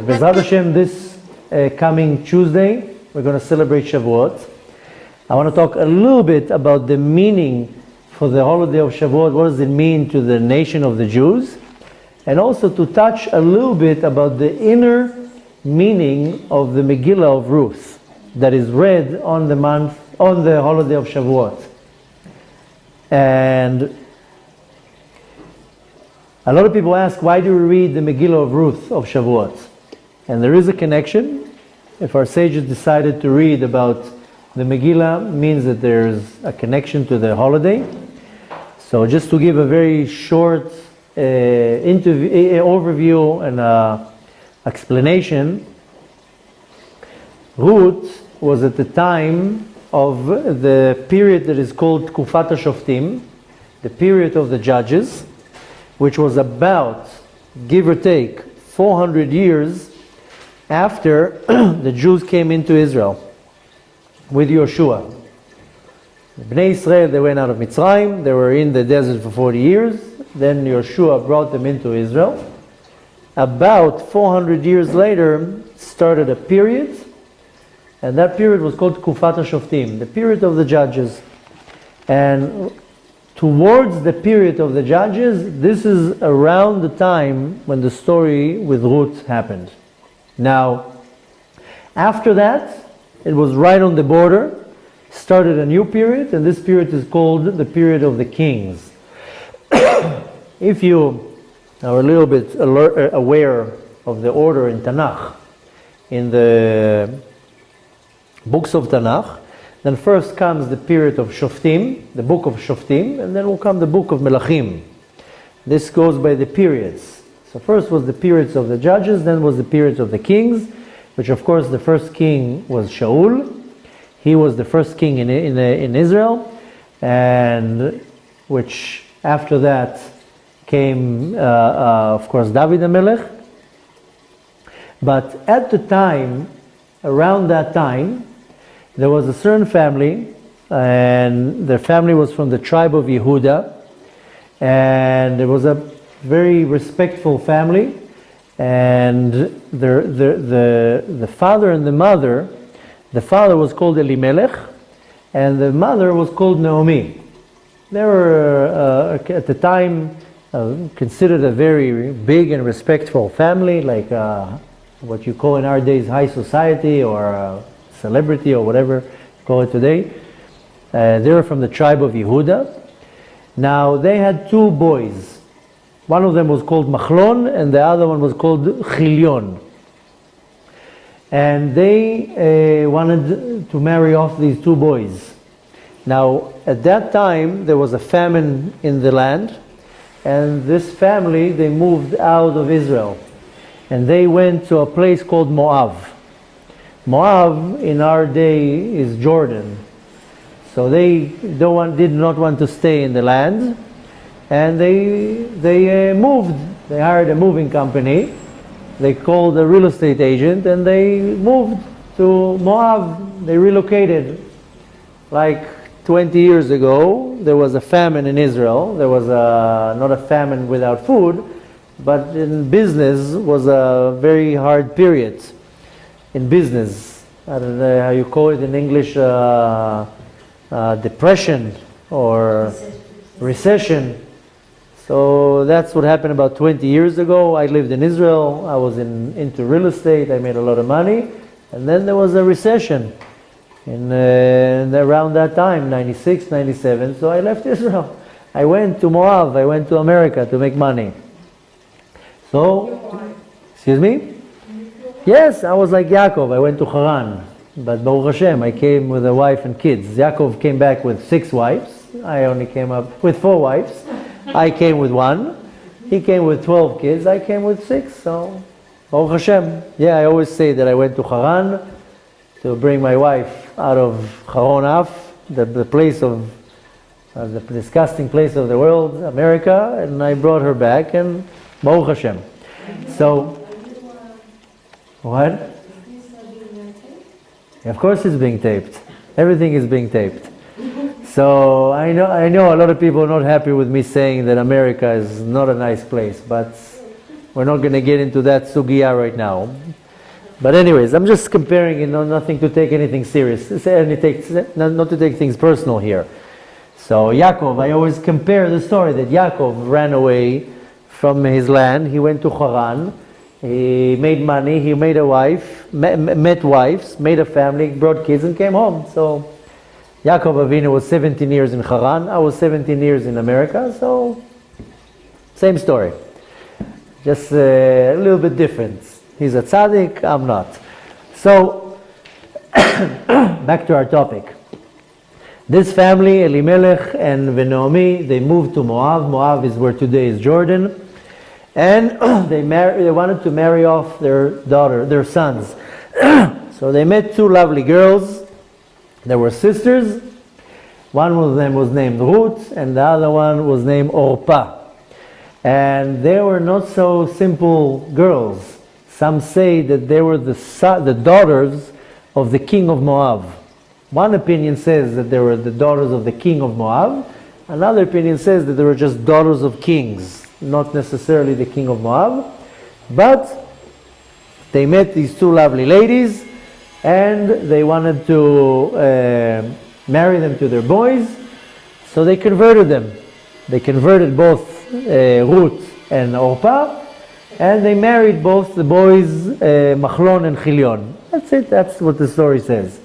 B'ezrat Hashem, this coming Tuesday, we're going to celebrate Shavuot. I want to talk a little bit about the meaning for the holiday of Shavuot. What does it mean to the nation of the Jews? And also to touch a little bit about the inner meaning of the Megillah of Ruth that is read on the holiday of Shavuot. And a lot of people ask, why do we read the Megillah of Ruth of Shavuot? And there is a connection. If our sages decided to read about the Megillah, means that there's a connection to the holiday. So just to give a very short overview and explanation, Ruth was at the time of the period that is called Tkufat HaShoftim, the period of the judges, which was about, give or take, 400 years after the Jews came into Israel with Yoshua. The Bnei Israel, they went out of Mitzrayim, they were in the desert for 40 years, then Yoshua brought them into Israel. About 400 years later started a period, and that period was called Tkufat HaShoftim, the period of the judges. And towards the period of the judges, this is around the time when the story with Ruth happened. Now, after that, it was right on the border, started a new period, and this period is called the period of the kings. If you are a little bit aware of the order in Tanakh, in the books of Tanakh, then first comes the period of Shoftim, the book of Shoftim, and then will come the book of Melachim. This goes by the periods. So first was the periods of the judges, then was the periods of the kings, which of course the first king was Shaul. He was the first king in Israel, and which after that came, of course, David HaMelech. But at the time, around that time, there was a certain family, and their family was from the tribe of Yehuda, and it was a very respectful family, and the father and the mother, the father was called Elimelech, and the mother was called Naomi. They were, at the time, considered a very big and respectful family, like what you call in our days high society, or celebrity, or whatever you call it today. They were from the tribe of Yehuda. Now, they had two boys. One of them was called Machlon, and the other one was called Chilion. And they wanted to marry off these two boys. Now, at that time, there was a famine in the land, and this family, they moved out of Israel. And they went to a place called Moab. Moab, in our day, is Jordan. So they did not want to stay in the land, and they moved. They hired a moving company. They called a real estate agent, and they moved to Moab. They relocated. Like 20 years ago, there was a famine in Israel. There was not a famine without food, but in business was a very hard period. In business, I don't know how you call it in English, depression or recession. So that's what happened about 20 years ago. I lived in Israel. I was into real estate. I made a lot of money. And then there was a recession around that time, 96, 97. So I left Israel. I went to Moab. I went to America to make money. So, excuse me? Yes, I was like Yaakov. I went to Haran. But Baruch Hashem, I came with a wife and kids. Yaakov came back with 6 wives. I only came up with 4 wives. I came with 1. He came with 12 kids. I came with 6. So, Baruch Hashem. Yeah, I always say that I went to Haran to bring my wife out of Haron Af, the place of, the disgusting place of the world, America, and I brought her back, and Baruch Hashem. So, what? Of course it's being taped. Everything is being taped. So I know a lot of people are not happy with me saying that America is not a nice place, but we're not going to get into that sugya right now. But anyways, I'm just comparing, nothing to take anything serious, not to take things personal here. So Yaakov, I always compare the story that Yaakov ran away from his land. He went to Haran. He made money. He made a wife, met wives, made a family, brought kids, and came home. So Yaakov Avinu was 17 years in Haran. I was 17 years in America. So same story, just a little bit different. He's a tzaddik. I'm not. So back to our topic. This family, Elimelech and Naomi, they moved to Moab. Moab is where today is Jordan. And they wanted to marry off their sons. So they met two lovely girls. They were sisters. One of them was named Ruth, and the other one was named Orpah. And they were not so simple girls. Some say that they were the daughters of the king of Moab. One opinion says that they were the daughters of the king of Moab. Another opinion says that they were just daughters of kings, not necessarily the king of Moab. But they met these two lovely ladies, and they wanted to marry them to their boys, so they converted them. They converted both Ruth and Orpah, and they married both the boys, Machlon and Chilion. That's it, that's what the story says.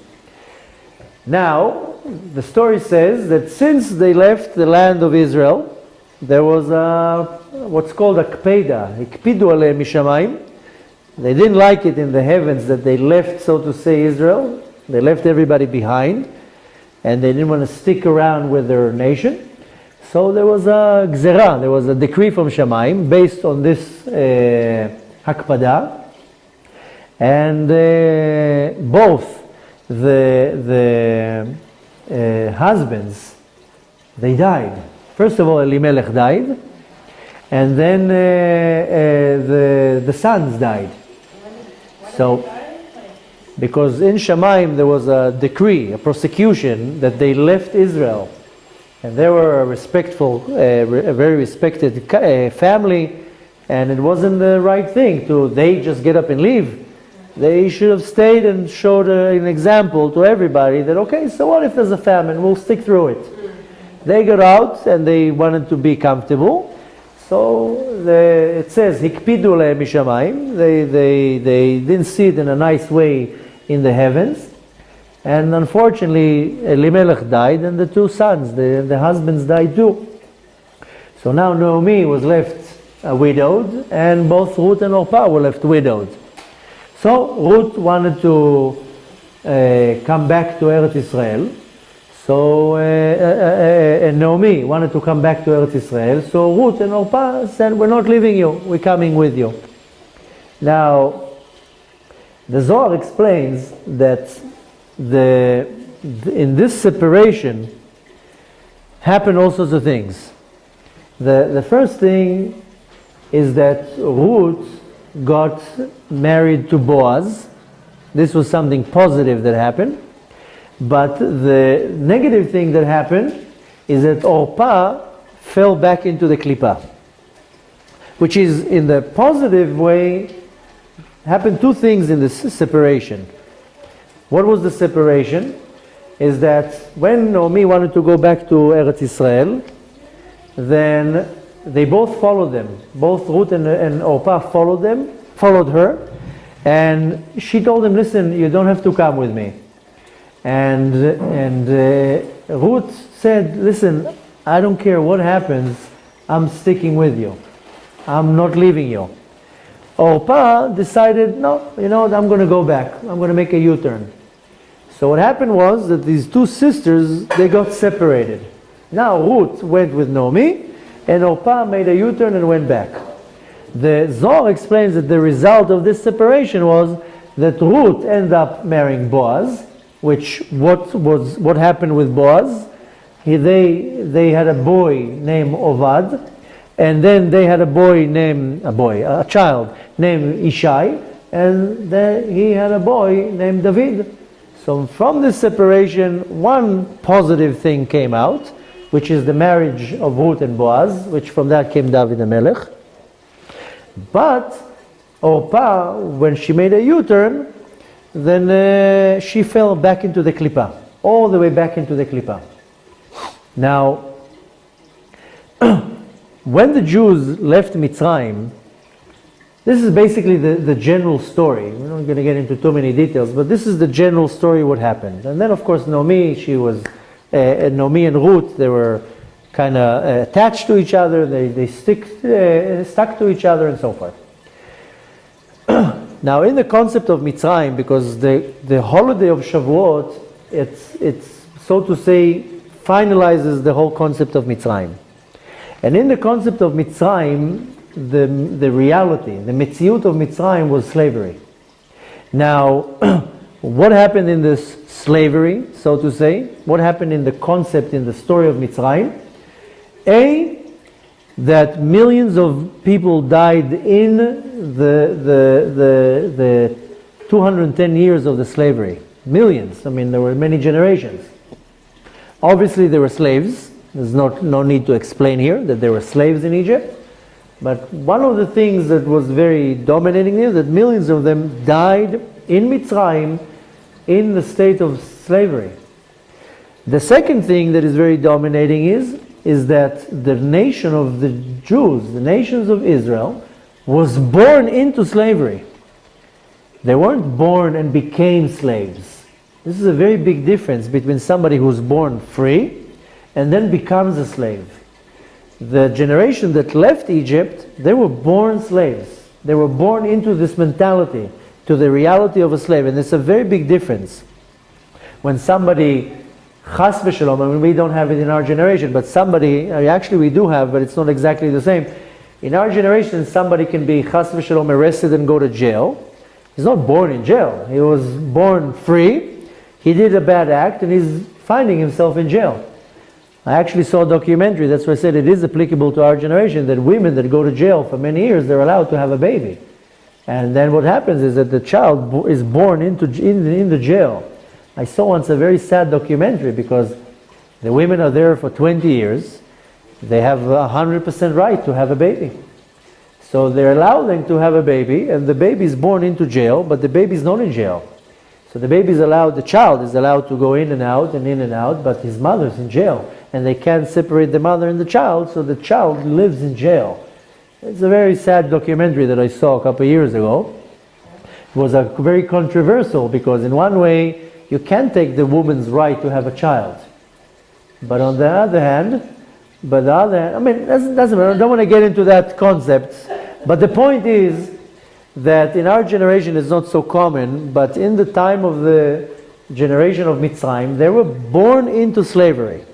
Now, the story says that since they left the land of Israel, there was what's called a kpeda, ikpidu aleim mishamayim. They didn't like it in the heavens that they left, so to say, Israel. They left everybody behind, and they didn't want to stick around with their nation. So there was a gzera, there was a decree from Shamayim based on this hakpada, and both the husbands, they died. First of all, Elimelech died, and then the sons died. So, because in Shamayim there was a decree, a prosecution, that they left Israel, and they were a respectful, a very respected family, and it wasn't the right thing they just get up and leave. They should have stayed and showed an example to everybody that, okay, so what if there's a famine? We'll stick through it. They got out and they wanted to be comfortable. So it says, Hikpidu lehem mishamayim. They didn't see it in a nice way in the heavens. And unfortunately, Elimelech died, and the two sons, the husbands died too. So now Naomi was left widowed, and both Ruth and Orpah were left widowed. So Ruth wanted to come back to Eretz Israel. So and Naomi wanted to come back to Eretz Israel. So Ruth and Orpah said, "We're not leaving you. We're coming with you." Now, the Zohar explains that in this separation happen all sorts of things. The first thing is that Ruth got married to Boaz. This was something positive that happened. But the negative thing that happened is that Orpah fell back into the klippah, which is, in the positive way, happened two things in this separation. What was the separation? Is that when Naomi wanted to go back to Eretz Israel, then they both followed them. Both Ruth and Orpah followed her, and she told them, "Listen, you don't have to come with me." And Ruth said, "Listen, I don't care what happens, I'm sticking with you. I'm not leaving you." Orpah decided, "No, I'm going to go back. I'm going to make a U-turn." So what happened was that these two sisters, they got separated. Now Ruth went with Naomi, and Orpah made a U-turn and went back. The Zohar explains that the result of this separation was that Ruth ended up marrying Boaz, which what happened with Boaz? They had a boy named Ovad, and then they had a child named Ishai, and then he had a boy named David. So from this separation, one positive thing came out, which is the marriage of Ruth and Boaz, which from that came David and Melech. But Orpah, when she made a U-turn, then she fell back into the klippah, all the way back into the klippah. Now, when the Jews left Mitzrayim, this is basically the general story. We're not going to get into too many details, but this is the general story what happened. And then, of course, Naomi and Ruth, they were kind of attached to each other. They stuck to each other and so forth. Now, in the concept of Mitzrayim, because the holiday of Shavuot, it's so to say finalizes the whole concept of Mitzrayim. And in the concept of Mitzrayim, the reality, the Metziut of Mitzrayim was slavery. Now, what happened in this slavery, so to say? What happened in the concept, in the story of Mitzrayim? That millions of people died in the 210 years of the slavery. Millions. I mean, there were many generations. Obviously, there were slaves. There's no need to explain here that there were slaves in Egypt. But one of the things that was very dominating here, that millions of them died in Mitzrayim in the state of slavery. The second thing that is very dominating is that the nation of the Jews, the nations of Israel, was born into slavery. They weren't born and became slaves. This is a very big difference between somebody who's born free and then becomes a slave. The generation that left Egypt, they were born slaves. They were born into this mentality, to the reality of a slave. And it's a very big difference. When somebody, chas v'shalom, I mean, we don't have it in our generation, but somebody, actually we do have, but it's not exactly the same. In our generation, somebody can be chas v'shalom arrested and go to jail. He's not born in jail. He was born free. He did a bad act and he's finding himself in jail. I actually saw a documentary, that's why I said it is applicable to our generation, that women that go to jail for many years, they're allowed to have a baby. And then what happens is that the child is born in the jail. I saw once a very sad documentary because the women are there for 20 years. They have 100% right to have a baby. So they're allowing to have a baby, and the baby is born into jail, but the baby is not in jail. So the baby is allowed, the child is allowed to go in and out, but his mother's in jail. And they can't separate the mother and the child, so the child lives in jail. It's a very sad documentary that I saw a couple of years ago. It was very controversial because in one way, you can take the woman's right to have a child. But on the other hand, I mean, it doesn't matter, I don't want to get into that concept. But the point is that in our generation it's not so common, but in the time of the generation of Mitzrayim, they were born into slavery.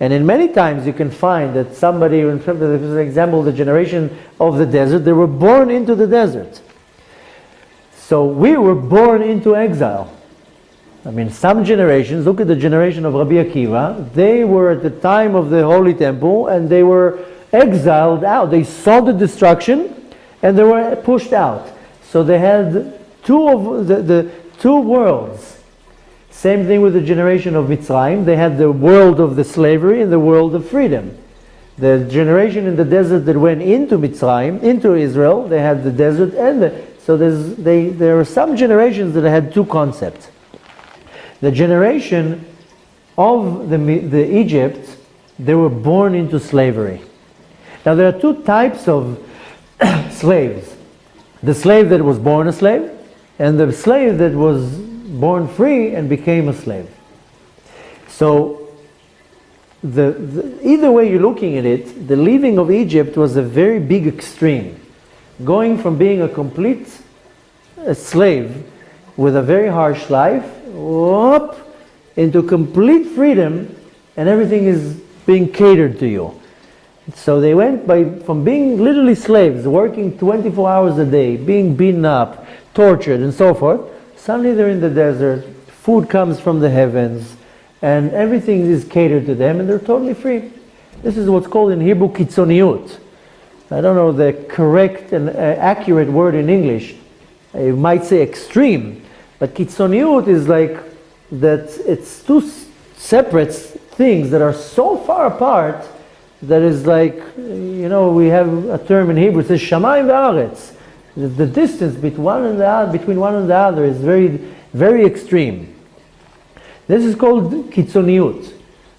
And in many times you can find that somebody, for example, the generation of the desert, they were born into the desert. So we were born into exile. I mean, some generations, look at the generation of Rabbi Akiva, they were at the time of the Holy Temple and they were exiled out. They saw the destruction and they were pushed out. So they had the two worlds. Same thing with the generation of Mitzrayim. They had the world of the slavery and the world of freedom. The generation in the desert that went into Mitzrayim, into Israel, they had the desert so there are some generations that had two concepts. The generation of the Egypt, they were born into slavery. Now there are two types of slaves. The slave that was born a slave, and the slave that was born free and became a slave. So either way you're looking at it, the leaving of Egypt was a very big extreme. Going from being a complete slave with a very harsh life, into complete freedom, and everything is being catered to you. So they went from being literally slaves, working 24 hours a day, being beaten up, tortured, and so forth. Suddenly they're in the desert, food comes from the heavens, and everything is catered to them, and they're totally free. This is what's called in Hebrew kitzoniut. I don't know the correct and accurate word in English. You might say extreme, but kitzoniut is like that it's two separate things that are so far apart that is like, we have a term in Hebrew, it says Shamayim v'Aaretz. The distance between one and the other is very, very extreme. This is called kitzoniyut,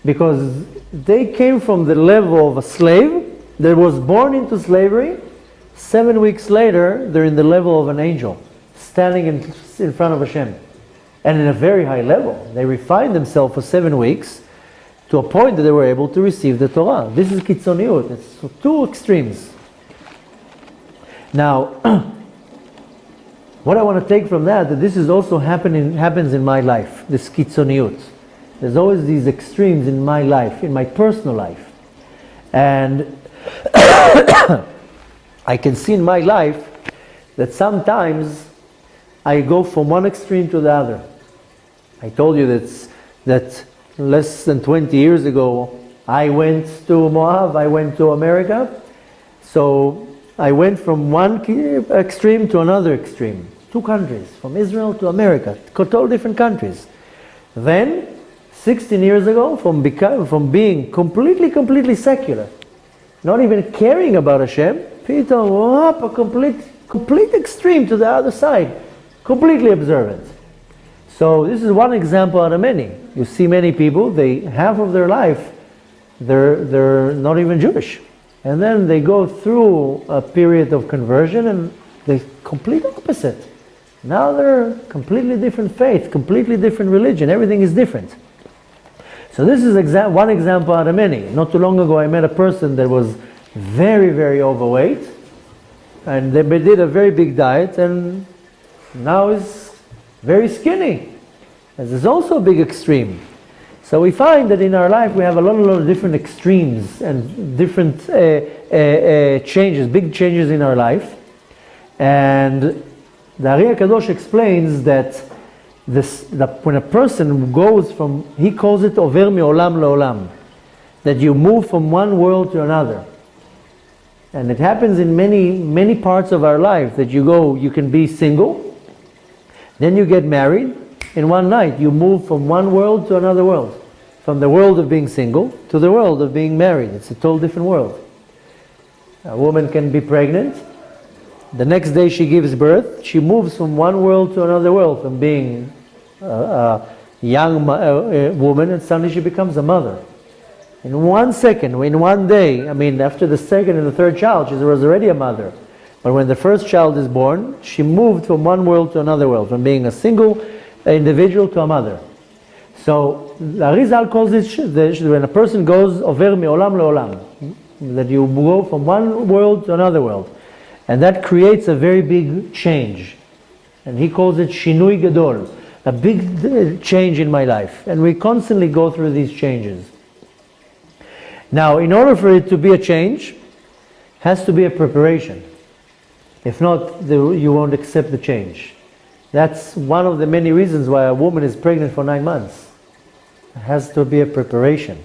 because they came from the level of a slave that was born into slavery. 7 weeks later, they're in the level of an angel, standing in front of Hashem. And in a very high level. They refined themselves for 7 weeks to a point that they were able to receive the Torah. This is kitzoniyut. It's two extremes. Now, what I want to take from that this is also happens in my life, this kitzoniyut. There's always these extremes in my life, in my personal life. And I can see in my life that sometimes I go from one extreme to the other. I told you that less than 20 years ago, I went to Moab, I went to America. So I went from one extreme to another extreme. 2 countries, from Israel to America, total different countries. Then, 16 years ago, from being completely secular, not even caring about Hashem, a complete extreme to the other side, completely observant. So this is one example out of many. You see many people, half of their life, they're not even Jewish. And then they go through a period of conversion and they're complete opposite. Now they're completely different faith, completely different religion, everything is different. So this is one example out of many. Not too long ago I met a person that was very, very overweight, and they did a very big diet, and now is very skinny. This is also a big extreme. So we find that in our life we have a lot of different extremes and different changes, big changes in our life. And the Ari HaKadosh explains that when a person goes from, he calls it over me'olam le'olam, that you move from one world to another. And it happens in many parts of our life, that you can be single, then you get married, in one night you move from one world to another world. From the world of being single to the world of being married. It's a totally different world. A woman can be pregnant, the next day she gives birth, she moves from one world to another world, from being a young woman, and suddenly she becomes a mother. In 1 second, in one day, after the second and the third child, she was already a mother. But when the first child is born, she moved from one world to another world, from being a single individual to a mother. So, the Arizal calls it, when a person goes over me'olam le'olam, that you go from one world to another world. And that creates a very big change. And he calls it shinui gadol, a big change in my life. And we constantly go through these changes. Now, in order for it to be a change, has to be a preparation. If not, you won't accept the change. That's one of the many reasons why a woman is pregnant for 9 months. It has to be a preparation.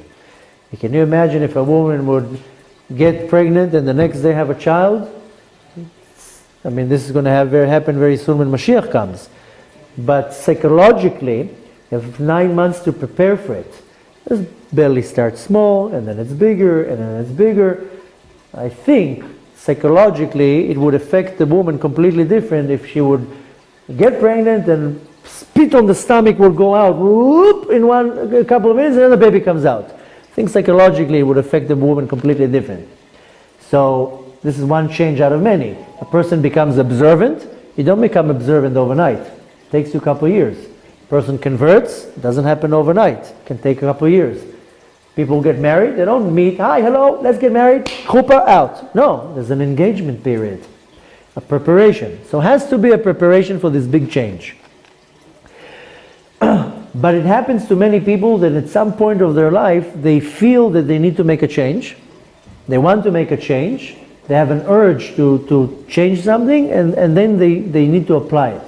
Can you imagine if a woman would get pregnant and the next day have a child? This is going to happen very soon when Mashiach comes. But psychologically, you have 9 months to prepare for it. It barely starts small, and then it's bigger, and then it's bigger. I think psychologically it would affect the woman completely different if she would get pregnant and spit on the stomach will go out whoop, in a couple of minutes, and then the baby comes out. I think psychologically it would affect the woman completely different. So this is one change out of many. A person becomes observant. You don't become observant overnight. It takes you a couple of years. A person converts. It doesn't happen overnight. It can take a couple of years. People get married. They don't meet. Hi, hello, let's get married. Chuppah, out. No, there's an engagement period. A preparation. So it has to be a preparation for this big change. But it happens to many people that at some point of their life, they feel that they need to make a change. They want to make a change. They have an urge to change something, and then they need to apply it.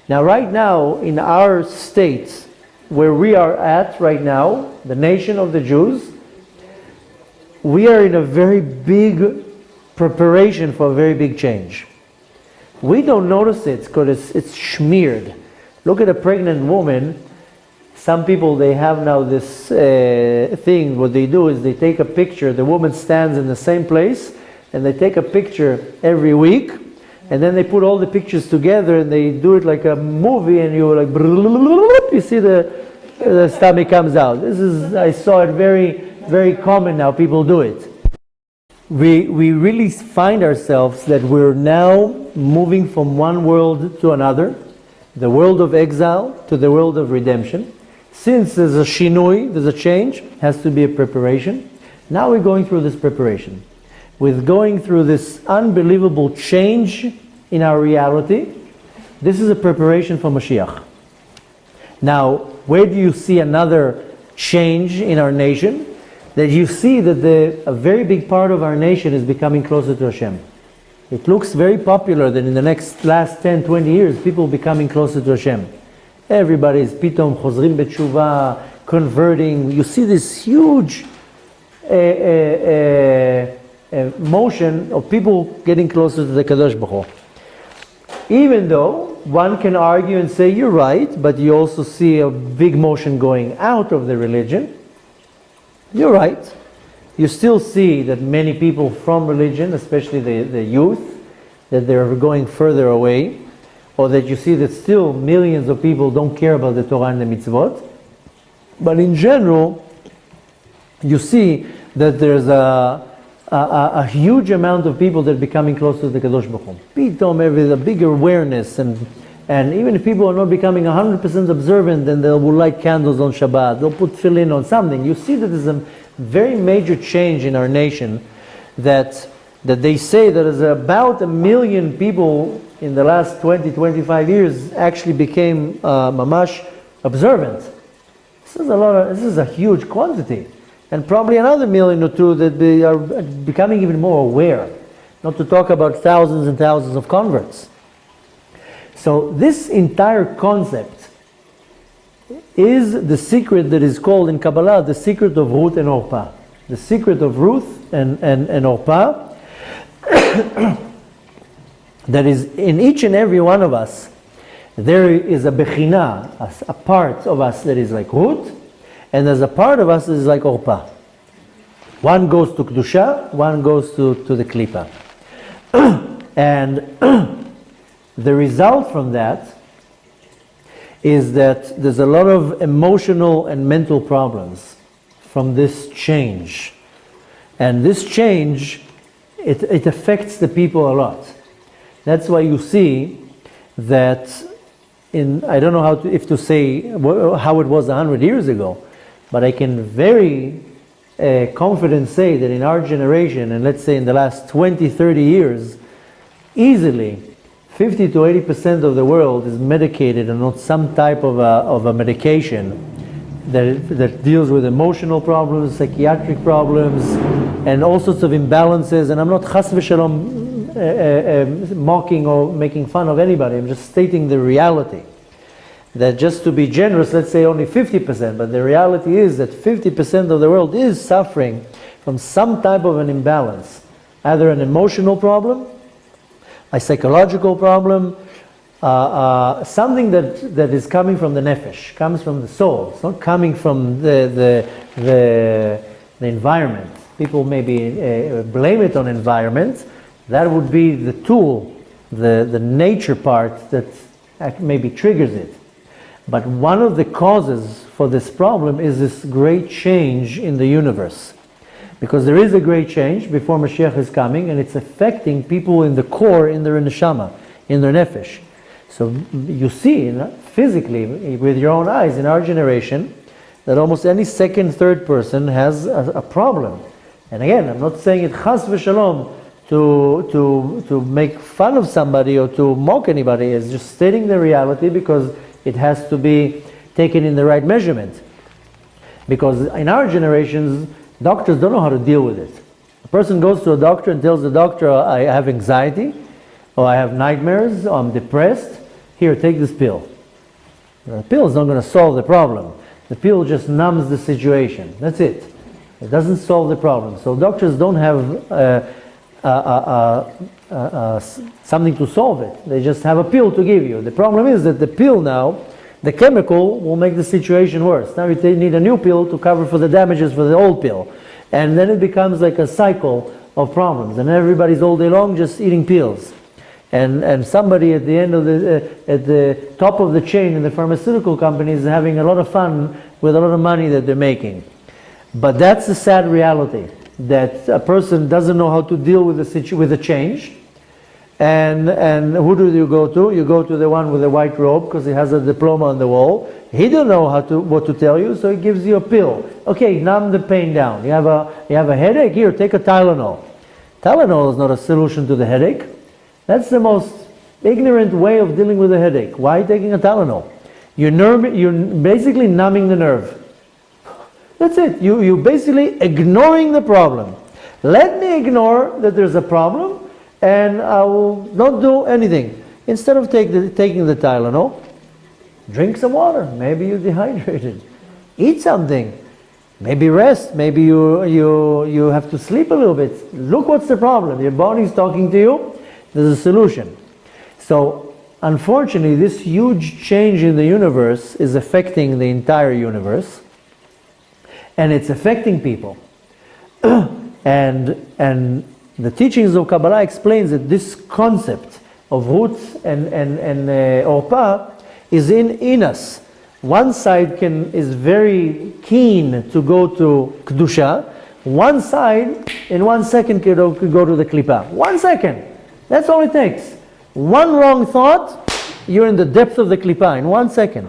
Now, right now, in our states, where we are at right now, the nation of the Jews, we are in a very big preparation for a very big change. We don't notice it because it's smeared. Look at a pregnant woman. some people, they have now this thing, what they do is they take a picture, the woman stands in the same place, and they take a picture every week, and then they put all the pictures together and they do it like a movie, and you like, you see the stomach comes out. This is, I saw it very, very common now, people do it. We really find ourselves that we're now moving from one world to another, the world of exile to the world of redemption. Since there's a shinui, there's a change, has to be a preparation. Now we're going through this preparation. With going through this unbelievable change in our reality, this is a preparation for Mashiach. Now, where do you see another change in our nation? That you see that a very big part of our nation is becoming closer to Hashem. It looks very popular that in the last 10, 20 years, people becoming closer to Hashem. Everybody is pitom, chozrim b'tshuva, converting. You see this huge motion of people getting closer to the Kadosh Baruch Hu. Even though one can argue and say, you're right, but you also see a big motion going out of the religion. You're right. You still see that many people from religion, especially the youth, that they're going further away, or that you see that still millions of people don't care about the Torah and the mitzvot. But in general, you see that there's a huge amount of people that are becoming close to the Kadosh Baruch Hu. Pitom, there's a bigger awareness, and even if people are not becoming 100% observant, then they will light candles on Shabbat, they'll put tefillin on something. You see that there's a very major change in our nation, that they say that is about 1 million people in the last 20, 25 years actually became mamash observant. This is a huge quantity. And probably another 1 million or 2 that they are becoming even more aware. Not to talk about thousands and thousands of converts. So this entire concept is the secret that is called in Kabbalah the secret of Ruth and Orpah. The secret of Ruth and Orpah that is in each and every one of us. There is a bechina, a part of us that is like Ruth, and there's a part of us that is like Orpah. One goes to Kedusha, one goes to the Klippa. And the result from that is that there's a lot of emotional and mental problems from this change. And this change, it affects the people a lot. That's why you see that I don't know if to say how it was 100 years ago, but I can very confident say that in our generation, and let's say in the last 20, 30 years, easily 50 to 80% of the world is medicated and on some type of a medication that deals with emotional problems, psychiatric problems, and all sorts of imbalances. And I'm not chas v'shalom mocking or making fun of anybody. I'm just stating the reality. That just to be generous, let's say only 50%, but the reality is that 50% of the world is suffering from some type of an imbalance. Either an emotional problem, a psychological problem, something that is coming from the nefesh, comes from the soul. It's not coming from the environment. People maybe blame it on environment. That would be the tool, the nature part that maybe triggers it. But one of the causes for this problem is this great change in the universe. Because there is a great change before Mashiach is coming, and it's affecting people in the core, in their neshama, in their nefesh. So you see physically, with your own eyes, in our generation, that almost any second, third person has a problem. And again, I'm not saying it chas v'shalom to make fun of somebody or to mock anybody. It's just stating the reality because it has to be taken in the right measurement. Because in our generations, doctors don't know how to deal with it. A person goes to a doctor and tells the doctor, I have anxiety, or I have nightmares, or I'm depressed. Here, take this pill. The pill is not going to solve the problem. The pill just numbs the situation. That's it. It doesn't solve the problem. So doctors don't have something to solve it. They just have a pill to give you. The problem is that the pill now The chemical will make the situation worse. Now you need a new pill to cover for the damages for the old pill. And then it becomes like a cycle of problems. And everybody's all day long just eating pills. And somebody at the end of at the top of the chain in the pharmaceutical company is having a lot of fun with a lot of money that they're making. But that's the sad reality, that a person doesn't know how to deal with the change. And who do you go to? You go to the one with the white robe because he has a diploma on the wall. He don't know what to tell you, so he gives you a pill. Okay, numb the pain down. You have a headache? Here, take a Tylenol. Tylenol is not a solution to the headache. That's the most ignorant way of dealing with a headache. Why taking a Tylenol? You're basically numbing the nerve. That's it. You're basically ignoring the problem. Let me ignore that there's a problem, and I will not do anything. Instead of taking the Tylenol, drink some water. Maybe you're dehydrated. Eat something. Maybe rest. Maybe you have to sleep a little bit. Look what's the problem. Your body's talking to you. There's a solution. So, unfortunately, this huge change in the universe is affecting the entire universe, and it's affecting people. and the teachings of Kabbalah explains that this concept of Ruth and Orpah is in us. One side is very keen to go to Kedusha. One side, in 1 second, could go to the Klippa. 1 second. That's all it takes. One wrong thought, you're in the depth of the Klippa in 1 second.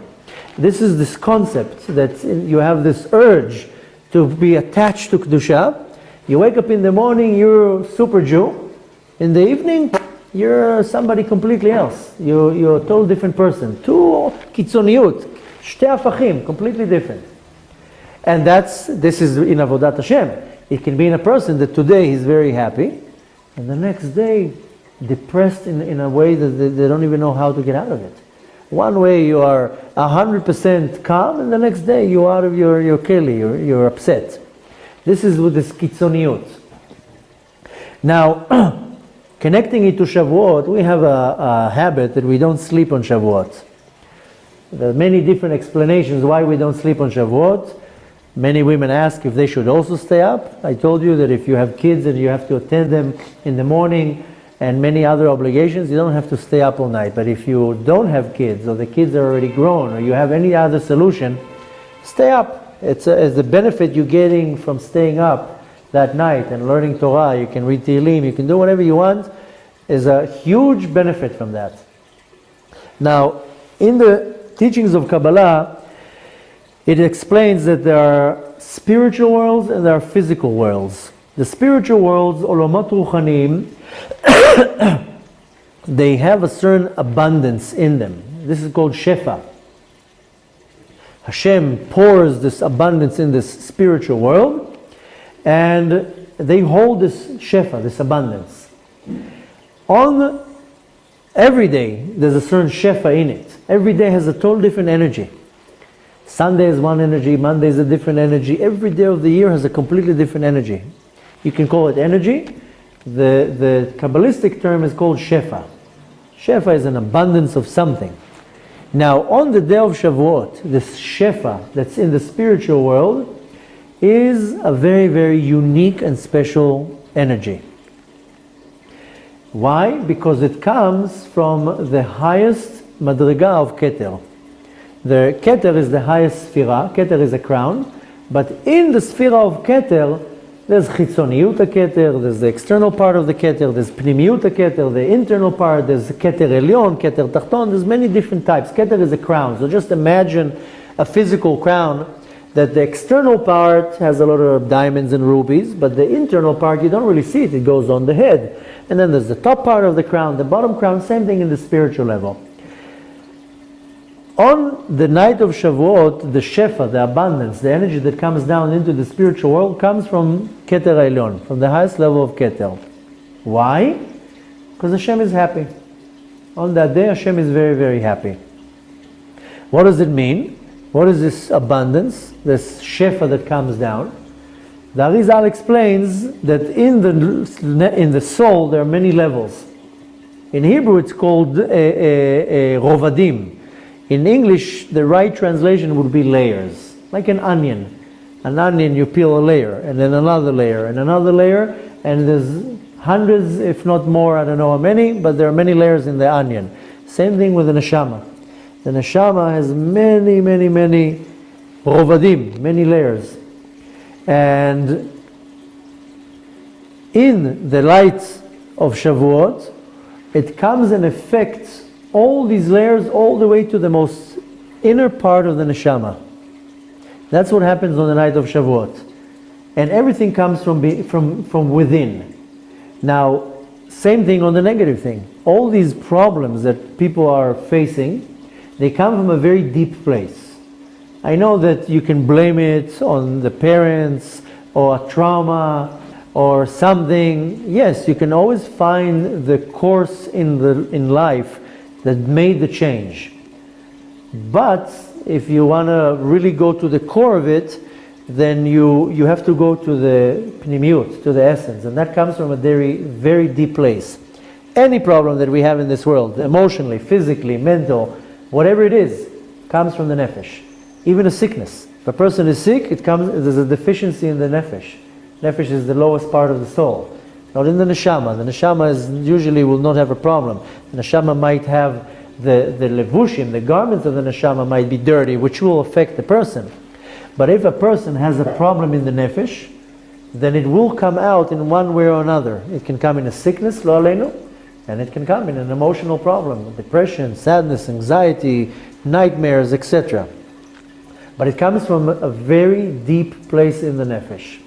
This is this concept that you have this urge to be attached to Kedusha. You wake up in the morning, you're a super Jew. In the evening, you're somebody completely else. You're a total different person. Tu kitzoniyut, shte afachim, completely different. And this is in Avodat Hashem. It can be in a person that today he's very happy, and the next day depressed in a way that they don't even know how to get out of it. One way you are 100% calm, and the next day you're out of your keli, you're upset. This is with this kitzoniyut. Now, connecting it to Shavuot, we have a habit that we don't sleep on Shavuot. There are many different explanations why we don't sleep on Shavuot. Many women ask if they should also stay up. I told you that if you have kids and you have to attend them in the morning and many other obligations, you don't have to stay up all night. But if you don't have kids, or the kids are already grown, or you have any other solution, stay up. It's a benefit you're getting from staying up that night and learning Torah. You can read Tehillim, you can do whatever you want. Is a huge benefit from that. Now, in the teachings of Kabbalah, it explains that there are spiritual worlds and there are physical worlds. The spiritual worlds, Olamot Ruchanim, they have a certain abundance in them. This is called Shefa. Hashem pours this abundance in this spiritual world, and they hold this Shefa, this abundance. On every day, there's a certain Shefa in it. Every day has a total different energy. Sunday is one energy, Monday is a different energy. Every day of the year has a completely different energy. You can call it energy. The Kabbalistic term is called Shefa. Shefa is an abundance of something. Now, on the day of Shavuot, this Shefa that's in the spiritual world is a very, very unique and special energy. Why? Because it comes from the highest madriga of Keter. The Keter is the highest sphira. Keter is a crown. But in the sphira of Keter, there's chitzoniyut Keter, there's the external part of the Keter, there's pnimiyut Keter, the internal part, there's Keter Elyon, Keter Tachton, there's many different types. Keter is a crown. So just imagine a physical crown that the external part has a lot of diamonds and rubies, but the internal part, you don't really see it. It goes on the head. And then there's the top part of the crown, the bottom crown, same thing in the spiritual level. On the night of Shavuot, the Shefa, the abundance, the energy that comes down into the spiritual world comes from Keter Elyon, from the highest level of Keter. Why? Because Hashem is happy. On that day, Hashem is very, very happy. What does it mean? What is this abundance, this Shefa that comes down? The Arizal explains that in the soul there are many levels. In Hebrew it's called Rovadim. In English, the right translation would be layers, like an onion. An onion, you peel a layer, and then another layer, and another layer, and there's hundreds, if not more, I don't know how many, but there are many layers in the onion. Same thing with the neshama. The neshama has many, many, many rovadim, many layers. And in the light of Shavuot, it comes and affects all these layers all the way to the most inner part of the neshama. That's what happens on the night of Shavuot. And everything comes from within. Now, same thing on the negative thing. All these problems that people are facing, they come from a very deep place. I know that you can blame it on the parents or a trauma or something. Yes, you can always find the course in life that made the change. But if you want to really go to the core of it, then you have to go to the pnimiut, to the essence, and that comes from a very, very deep place. Any problem that we have in this world, emotionally, physically, mental, whatever it is, comes from the nefesh. Even a sickness. If a person is sick, there's a deficiency in the nefesh. Nefesh is the lowest part of the soul, not in the neshama. The neshama usually will not have a problem. The neshama might have the levushim, the garments of the neshama might be dirty, which will affect the person. But if a person has a problem in the nefesh, then it will come out in one way or another. It can come in a sickness, lo aleinu, and it can come in an emotional problem, depression, sadness, anxiety, nightmares, etc. But it comes from a very deep place in the nefesh.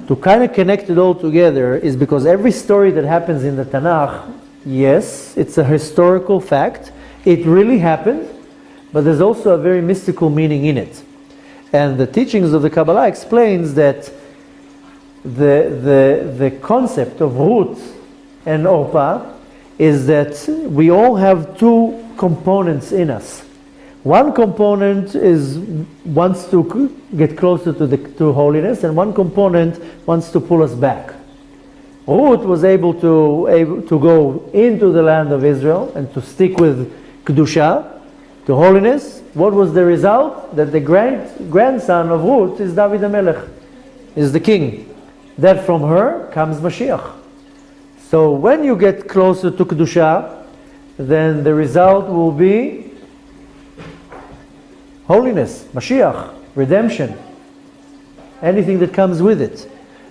To kind of connect it all together is because every story that happens in the Tanakh, yes, it's a historical fact. It really happened, but there's also a very mystical meaning in it. And the teachings of the Kabbalah explains that the concept of Ruth and Orpah is that we all have two components in us. One component wants to get closer to holiness, and one component wants to pull us back. Ruth was able to go into the land of Israel and to stick with Kedusha, to holiness. What was the result? That the grandson of Ruth is David HaMelech, is the king. That from her comes Mashiach. So when you get closer to Kedusha, then the result will be holiness, Mashiach, redemption, anything that comes with it.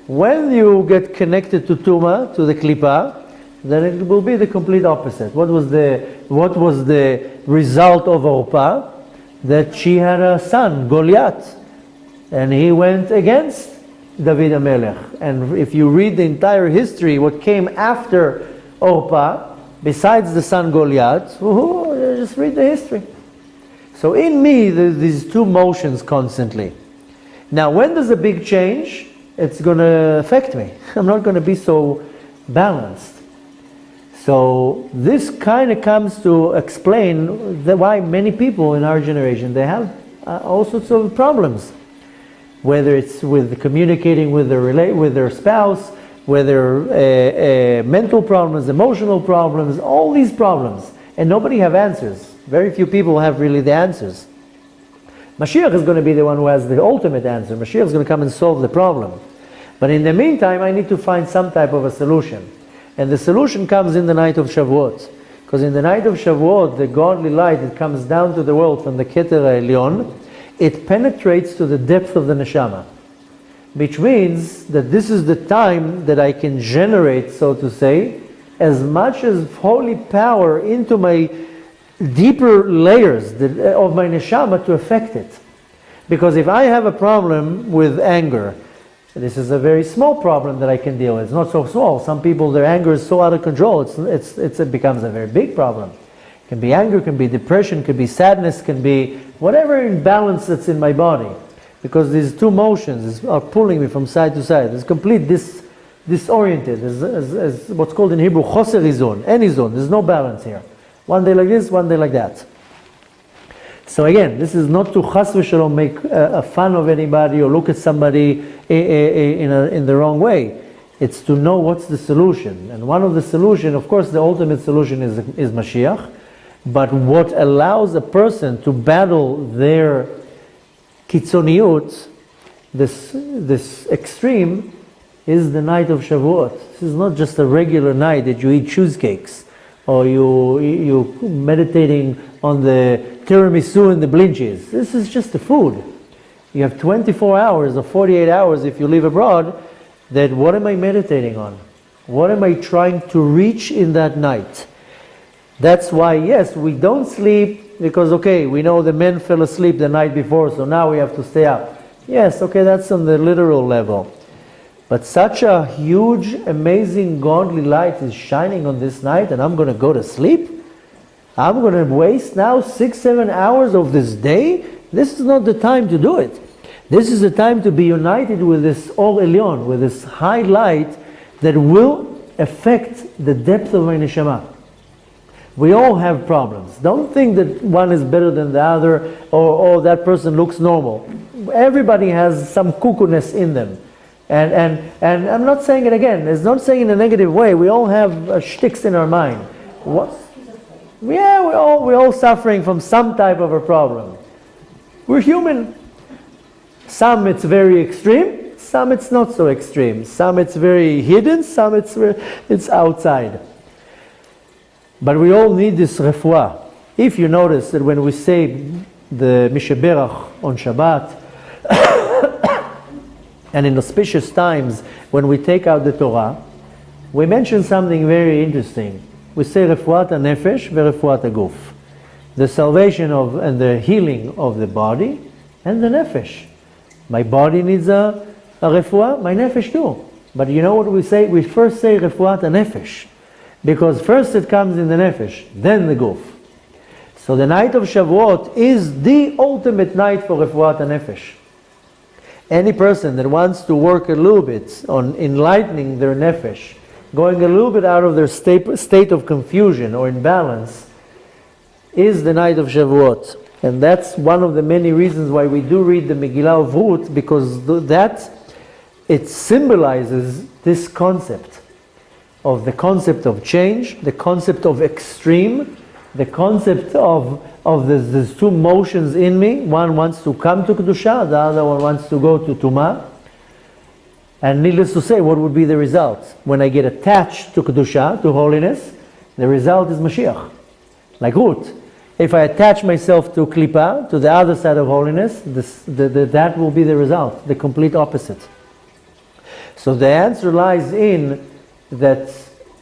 When you get connected to Tuma, to the Klippa, then it will be the complete opposite. What was the result of Orpah? That she had a son, Goliath, and he went against David HaMelech. And if you read the entire history, what came after Orpah, besides the son Goliath, just read the history. So in me, there's these two motions constantly. Now, when there's a big change, it's going to affect me. I'm not going to be so balanced. So this kind of comes to explain why many people in our generation, they have all sorts of problems. Whether it's with communicating with their spouse, whether mental problems, emotional problems, all these problems. And nobody have answers. Very few people have really the answers. Mashiach is going to be the one who has the ultimate answer. Mashiach is going to come and solve the problem. But in the meantime, I need to find some type of a solution. And the solution comes in the night of Shavuot. Because in the night of Shavuot, the godly light that comes down to the world from the Keter HaElyon, it penetrates to the depth of the neshama. Which means that this is the time that I can generate, so to say, as much as holy power into my deeper layers of my neshama to affect it. Because if I have a problem with anger, this is a very small problem that I can deal with. It's not so small. Some people, their anger is so out of control, it becomes a very big problem. It can be anger, can be depression, can be sadness, can be whatever imbalance that's in my body. Because these two motions are pulling me from side to side. It's complete disoriented. As what's called in Hebrew, choser izon, any zone. There's no balance here. One day like this, one day like that. So again, this is not to chas v'shalom make a fun of anybody or look at somebody in the wrong way. It's to know what's the solution. And one of the solution, of course, the ultimate solution is Mashiach. But what allows a person to battle their kitzoniyut, this extreme, is the night of Shavuot. This is not just a regular night that you eat cheesecakes, or you meditating on the tiramisu and the blinches. This is just the food. You have 24 hours or 48 hours if you live abroad, that what am I meditating on? What am I trying to reach in that night? That's why, yes, we don't sleep because, okay, we know the men fell asleep the night before, so now we have to stay up. Yes, okay, that's on the literal level. But such a huge, amazing, godly light is shining on this night, and I'm going to go to sleep? I'm going to waste now 6-7 hours of this day? This is not the time to do it. This is the time to be united with this Or Elyon, with this high light that will affect the depth of my neshama. We all have problems. Don't think that one is better than the other, or that person looks normal. Everybody has some cuckoo-ness in them. And I'm not saying it again. It's not saying in a negative way. We all have shticks in our mind. Yeah, we're all suffering from some type of a problem. We're human. Some it's very extreme, some it's not so extreme. Some it's very hidden, some it's outside. But we all need this refuah. If you notice that when we say the Mishaberach on Shabbat, and in auspicious times when we take out the Torah, we mention something very interesting. We say refuat nefesh verefuat guf, the salvation of and the healing of the body and the nefesh. My body needs a refuah, my nefesh too. But you know what we say? We first say refuat nefesh, because first it comes in the nefesh, then the guf. So the night of Shavuot is the ultimate night for refuat nefesh. Any person that wants to work a little bit on enlightening their nefesh, going a little bit out of their state of confusion or imbalance, is the night of Shavuot. And that's one of the many reasons why we do read the Megillat Ruth, because it symbolizes this concept of change, the concept of extreme, the concept of there's two motions in me. One wants to come to Kedusha, the other one wants to go to Tumah. And needless to say, what would be the result? When I get attached to Kedusha, to holiness, the result is Mashiach. Like Ruth. If I attach myself to Klippa, to the other side of holiness, that will be the result, the complete opposite. So the answer lies in that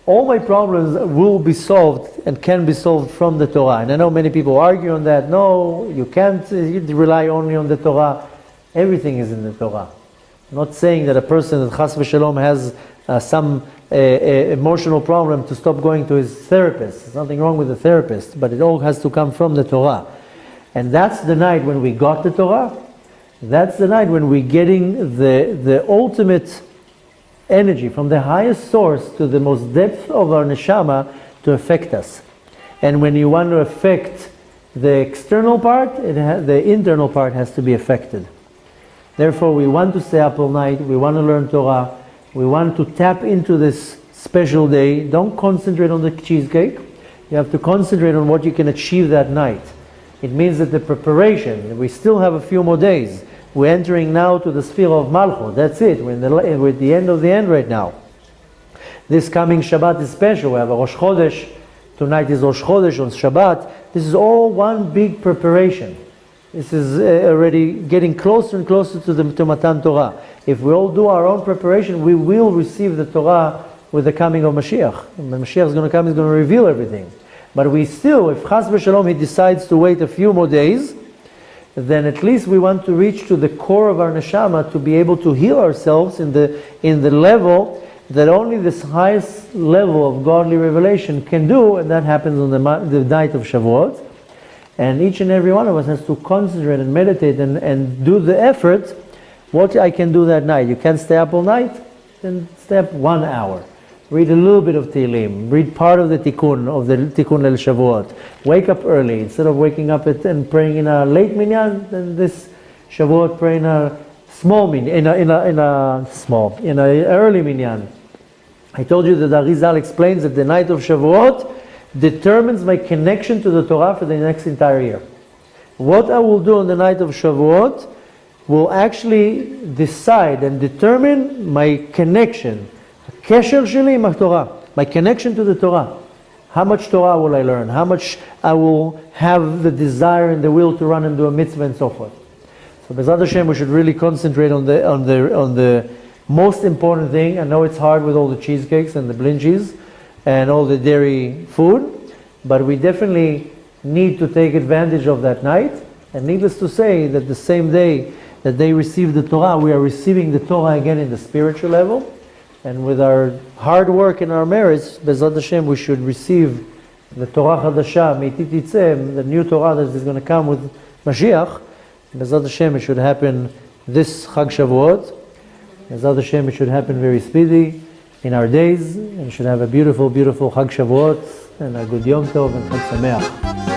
all my problems will be solved and can be solved from the Torah. And I know many people argue on that. No, you can't rely only on the Torah. Everything is in the Torah. I'm not saying that a person that chas v'shalom has some emotional problem to stop going to his therapist. There's nothing wrong with the therapist, but it all has to come from the Torah. And that's the night when we got the Torah. That's the night when we're getting the ultimate energy from the highest source to the most depth of our neshama to affect us. And when you want to affect the external part, the internal part has to be affected. Therefore, we want to stay up all night, we want to learn Torah, we want to tap into this special day. Don't concentrate on the cheesecake. You have to concentrate on what you can achieve that night. It means that the preparation, we still have a few more days. We're entering now to the sphere of Malchut. That's it. We're at the end of the end right now. This coming Shabbat is special. We have a Rosh Chodesh. Tonight is Rosh Chodesh on Shabbat. This is all one big preparation. This is already getting closer and closer to Matan Torah. If we all do our own preparation, we will receive the Torah with the coming of Mashiach. When Mashiach is going to come, he's going to reveal everything. But we still, if Chas v'Shalom, he decides to wait a few more days, then at least we want to reach to the core of our neshama to be able to heal ourselves in the level that only this highest level of godly revelation can do, and that happens on the night of Shavuot. And each and every one of us has to concentrate and meditate and do the effort. What I can do that night. You can't stay up all night, then stay up 1 hour. Read a little bit of Tehillim. Read part of the Tikkun Leil Shavuot. Wake up early. Instead of waking up and praying in a late minyan, then this Shavuot pray in a small minyan, in a early minyan. I told you that the Arizal explains that the night of Shavuot determines my connection to the Torah for the next entire year. What I will do on the night of Shavuot will actually decide and determine my connection, הקשר שלי עם התורה, my connection to the Torah. How much Torah will I learn? How much I will have the desire and the will to run and do a mitzvah and so forth. So B'ezrat Hashem, we should really concentrate on the most important thing. I know it's hard with all the cheesecakes and the blingies and all the dairy food, but we definitely need to take advantage of that night. And needless to say that the same day that they received the Torah, we are receiving the Torah again in the spiritual level. And with our hard work and our merits, B'ezrat Hashem, we should receive the Torah Chadasha, Meiti Titzeh, the new Torah that is going to come with Mashiach. B'ezrat Hashem, it should happen this Chag Shavuot. B'ezrat Hashem, it should happen very speedy in our days, and should have a beautiful, beautiful Chag Shavuot, and a good Yom Tov and Chag Sameach.